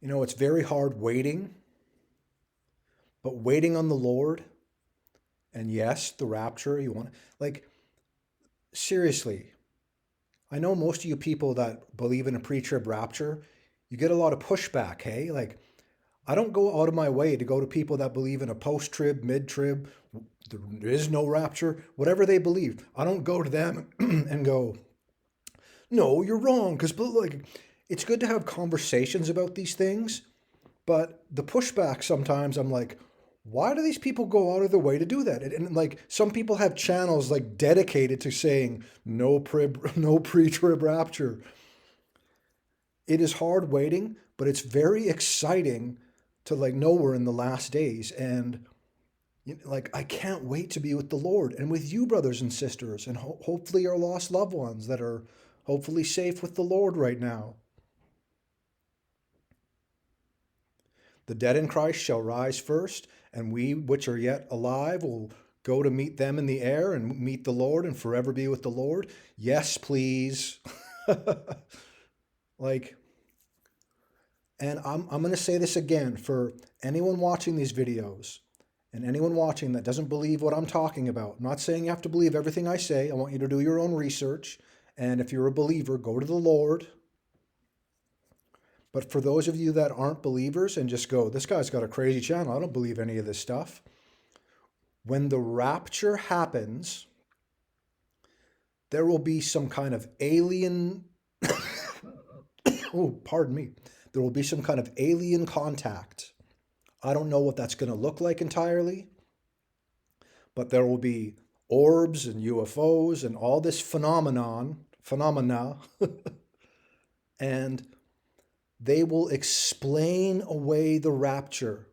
You know, it's very hard waiting, but waiting on the Lord, and yes, the rapture, you want, like, seriously, I know most of you people that believe in a pre-trib rapture, you get a lot of pushback, hey? Like, I don't go out of my way to go to people that believe in a post-trib, mid-trib, there is no rapture, whatever they believe. I don't go to them and go, no, you're wrong, because like, it's good to have conversations about these things, but the pushback sometimes I'm like, why do these people go out of their way to do that? And like some people have channels like dedicated to saying no prib, no pre-trib rapture. It is hard waiting, but it's very exciting to like know we're in the last days. And like I can't wait to be with the Lord and with you, brothers and sisters, and hopefully our lost loved ones that are hopefully safe with the Lord right now. The dead in Christ shall rise first, and we which are yet alive will go to meet them in the air and meet the Lord and forever be with the Lord. Yes, please. Like, and I'm going to say this again for anyone watching these videos and anyone watching that doesn't believe what I'm talking about. I'm not saying you have to believe everything I say. I want you to do your own research. And if you're a believer, go to the Lord. But for those of you that aren't believers and just go, this guy's got a crazy channel, I don't believe any of this stuff. When the rapture happens, there will be some kind of alien, oh, pardon me, there will be some kind of alien contact. I don't know what that's going to look like entirely, but there will be orbs and UFOs and all this phenomena, and they will explain away the rapture.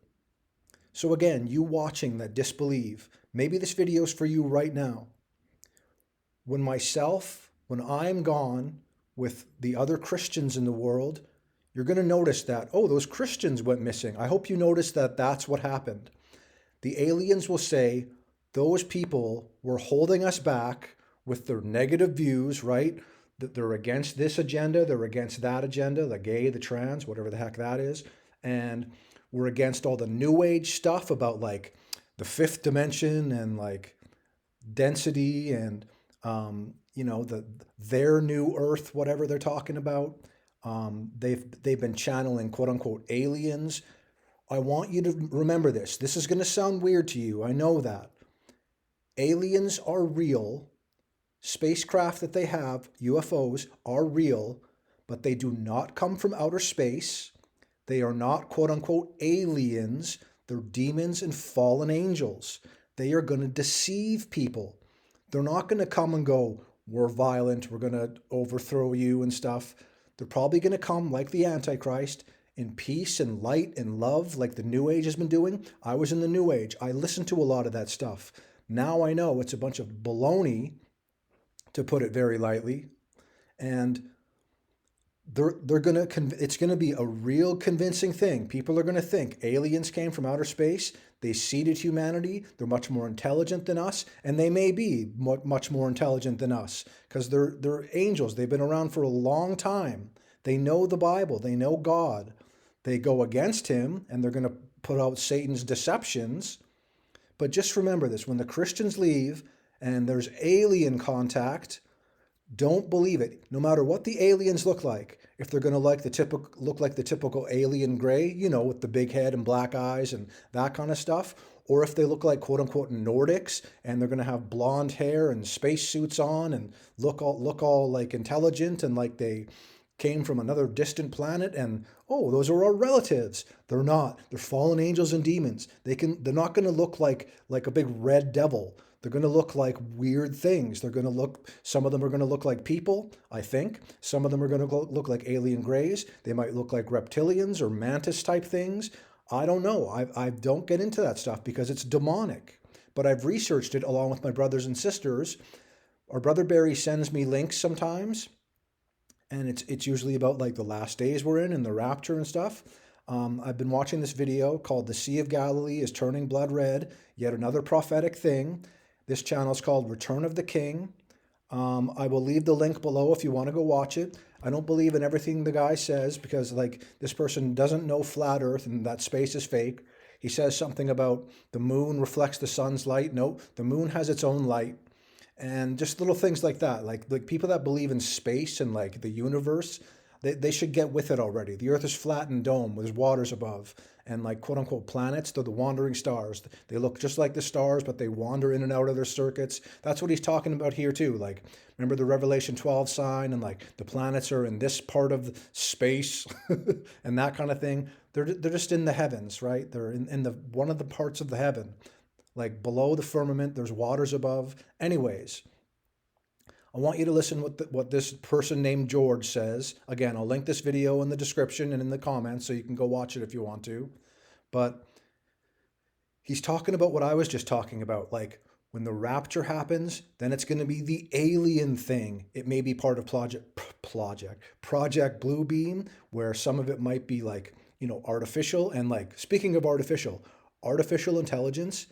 So again, you watching that disbelieve, maybe this video is for you right now. When I'm gone with the other Christians in the world, you're going to notice that, oh, those Christians went missing. I hope you notice that that's what happened. The aliens will say, those people were holding us back with their negative views, right? That they're against this agenda, they're against that agenda, the gay, the trans, whatever the heck that is. And we're against all the new age stuff about like the fifth dimension and like density and their new earth, whatever they're talking about. They've been channeling quote unquote aliens. I want you to remember this. This is going to sound weird to you. I know that. Aliens are real. Spacecraft that they have, UFOs, are real, but they do not come from outer space. They are not quote unquote aliens. They're demons and fallen angels. They are going to deceive people. They're not going to come and go, we're violent, we're going to overthrow you and stuff. They're probably going to come like the Antichrist in peace and light and love, like the New Age has been doing. I was in the New Age. I listened to a lot of that stuff. Now I know it's a bunch of baloney, to put it very lightly. And it's gonna be a real convincing thing. People are gonna think aliens came from outer space. They seeded humanity. They're much more intelligent than us, and they may be much more intelligent than us because they're angels. They've been around for a long time. They know the Bible. They know God. They go against Him, and they're gonna put out Satan's deceptions. But just remember this: when the Christians leave and there's alien contact, don't believe it. No matter what the aliens look like, if they're going to look like the typical alien gray, with the big head and black eyes and that kind of stuff, or if they look like quote unquote Nordics and they're going to have blonde hair and spacesuits on and look all like intelligent and like they came from another distant planet and oh, those are our relatives. They're not. They're fallen angels and demons. They're not going to look like a big red devil. They're going to look like weird things. Some of them are going to look like people, I think. Some of them are going to look like alien grays. They might look like reptilians or mantis type things. I don't know. I don't get into that stuff because it's demonic. But I've researched it along with my brothers and sisters. Our brother Barry sends me links sometimes, and it's usually about like the last days we're in and the rapture and stuff. I've been watching this video called "The Sea of Galilee is Turning Blood Red," yet another prophetic thing. This channel is called Return of the King. I will leave the link below if you want to go watch it. I don't believe in everything the guy says because, like, this person doesn't know flat Earth and that space is fake. He says something about the moon reflects the sun's light. No, the moon has its own light. And just little things like that. Like people that believe in space and like the universe, they should get with it already. The Earth is flat and dome with waters above. And like quote unquote planets, they're the wandering stars. They look just like the stars, but they wander in and out of their circuits. That's what he's talking about here too. Like, remember the Revelation 12 sign and like the planets are in this part of space and that kind of thing. They're just in the heavens, right? They're in the one of the parts of the heaven. Like below the firmament, there's waters above. Anyways, I want you to listen what this person named George says. Again, I'll link this video in the description and in the comments so you can go watch it if you want to. But he's talking about what I was just talking about. Like when the rapture happens, then it's going to be the alien thing. It may be part of Project Bluebeam, where some of it might be like, artificial. And like, speaking of artificial intelligence,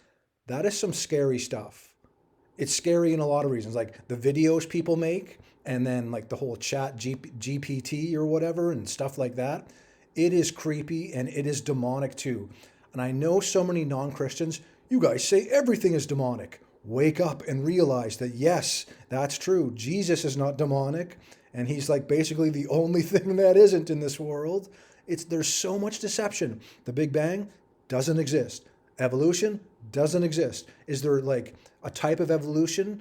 that is some scary stuff. It's scary in a lot of reasons, like the videos people make, and then like the whole GPT or whatever and stuff like that. It is creepy and it is demonic too. And I know so many non-Christians, you guys say everything is demonic. Wake up and realize that yes, that's true. Jesus is not demonic, and he's like basically the only thing that isn't in this world. There's so much deception. The Big Bang doesn't exist. Evolution doesn't exist. Is there like a type of evolution?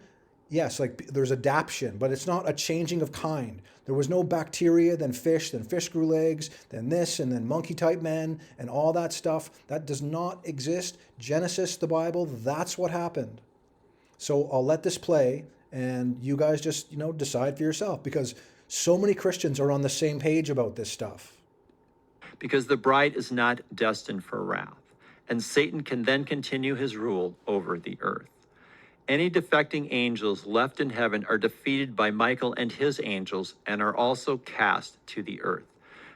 Yes, like there's adaptation, but it's not a changing of kind. There was no bacteria, then fish grew legs, then this, and then monkey type men, and all that stuff. That does not exist. Genesis, the Bible, that's what happened. So I'll let this play, and you guys just, decide for yourself, because so many Christians are on the same page about this stuff. Because the bride is not destined for wrath, and Satan can then continue his rule over the earth. Any defecting angels left in heaven are defeated by Michael and his angels and are also cast to the earth.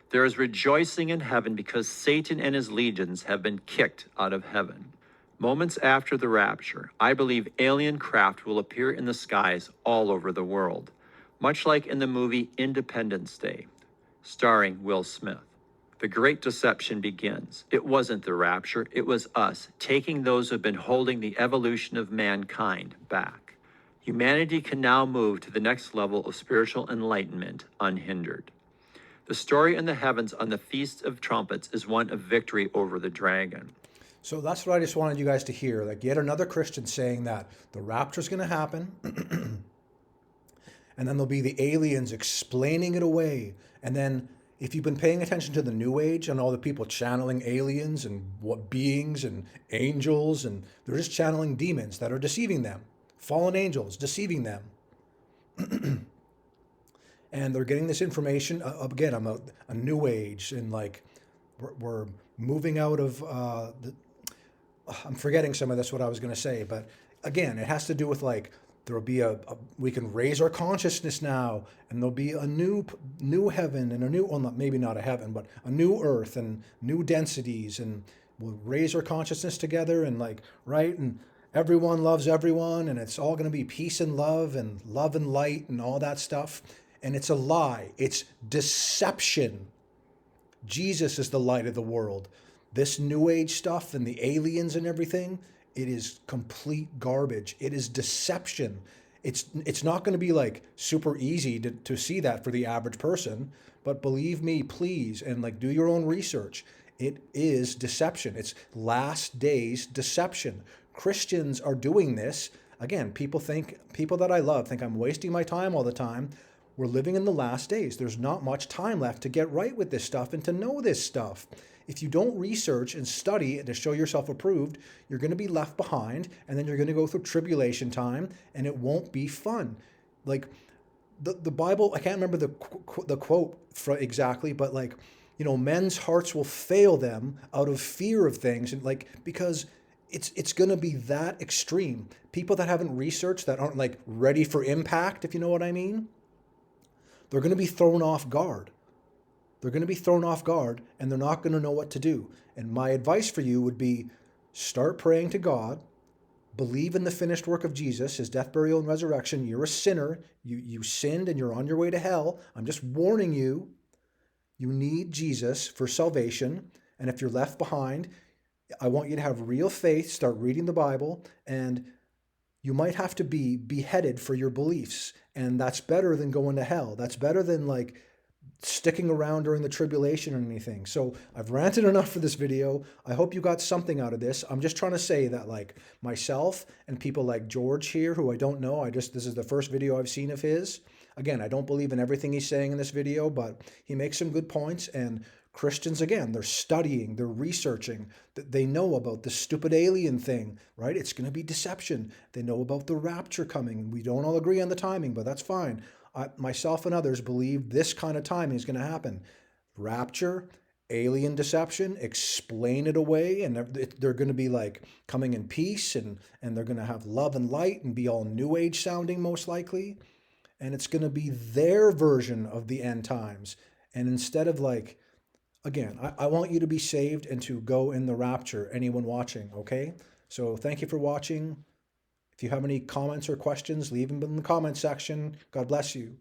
There is rejoicing in heaven because Satan and his legions have been kicked out of heaven. Moments after the rapture, I believe alien craft will appear in the skies all over the world, much like in the movie Independence Day, starring Will Smith. The great deception begins. It wasn't the rapture, it was us taking those who have been holding the evolution of mankind back. Humanity can now move to the next level of spiritual enlightenment unhindered. The story in the heavens on the Feast of Trumpets is one of victory over the dragon. So that's what I just wanted you guys to hear. Like yet another Christian saying that the rapture is going to happen, and then there'll be the aliens explaining it away, and then if you've been paying attention to the New Age and all the people channeling aliens and what beings and angels, and they're just channeling demons that are deceiving them, fallen angels deceiving them. And they're getting this information, again, I'm a New Age, and like we're moving out of, I'm forgetting some of this, what I was going to say, but again, it has to do with like, there'll be we can raise our consciousness now, and there'll be a new heaven and a new, well, maybe not a heaven, but a new earth and new densities, and we'll raise our consciousness together, and like, right, and everyone loves everyone, and it's all going to be peace and love and light and all that stuff. And it's a lie. It's deception. Jesus is the light of the world. This New Age stuff and the aliens and everything, it is complete garbage. It is deception. It's not going to be like super easy to see that for the average person, but believe me, please, and like do your own research. It is deception. It's last days deception. Christians are doing this. Again, people that I love think I'm wasting my time all the time. We're living in the last days. There's not much time left to get right with this stuff and to know this stuff. If you don't research and study and to show yourself approved, you're going to be left behind, and then you're going to go through tribulation time, and it won't be fun. Like the Bible, I can't remember the quote exactly, but like, men's hearts will fail them out of fear of things, and like because it's going to be that extreme. People that haven't researched, that aren't like ready for impact, if you know what I mean, they're going to be thrown off guard. They're going to be thrown off guard, and they're not going to know what to do. And my advice for you would be start praying to God, believe in the finished work of Jesus, his death, burial, and resurrection. You're a sinner. You sinned and you're on your way to hell. I'm just warning you. You need Jesus for salvation. And if you're left behind, I want you to have real faith, start reading the Bible, and you might have to be beheaded for your beliefs. And that's better than going to hell. That's better than like sticking around during the tribulation or anything. So I've ranted enough for this video. I hope you got something out of this. I'm just trying to say that like myself and people like George here, who I don't know, this is the first video I've seen of his. Again, I don't believe in everything he's saying in this video, but he makes some good points. And Christians, again, they're studying, they're researching, they know about the stupid alien thing, right? It's going to be deception. They know about the rapture coming. We don't all agree on the timing, but that's fine. Myself and others believe this kind of timing is going to happen. Rapture, alien deception, explain it away, and they're going to be like coming in peace, and they're going to have love and light and be all new age sounding most likely. And it's going to be their version of the end times. And instead of like, again, I want you to be saved and to go in the rapture, anyone watching, okay? So thank you for watching. If you have any comments or questions, leave them in the comment section. God bless you.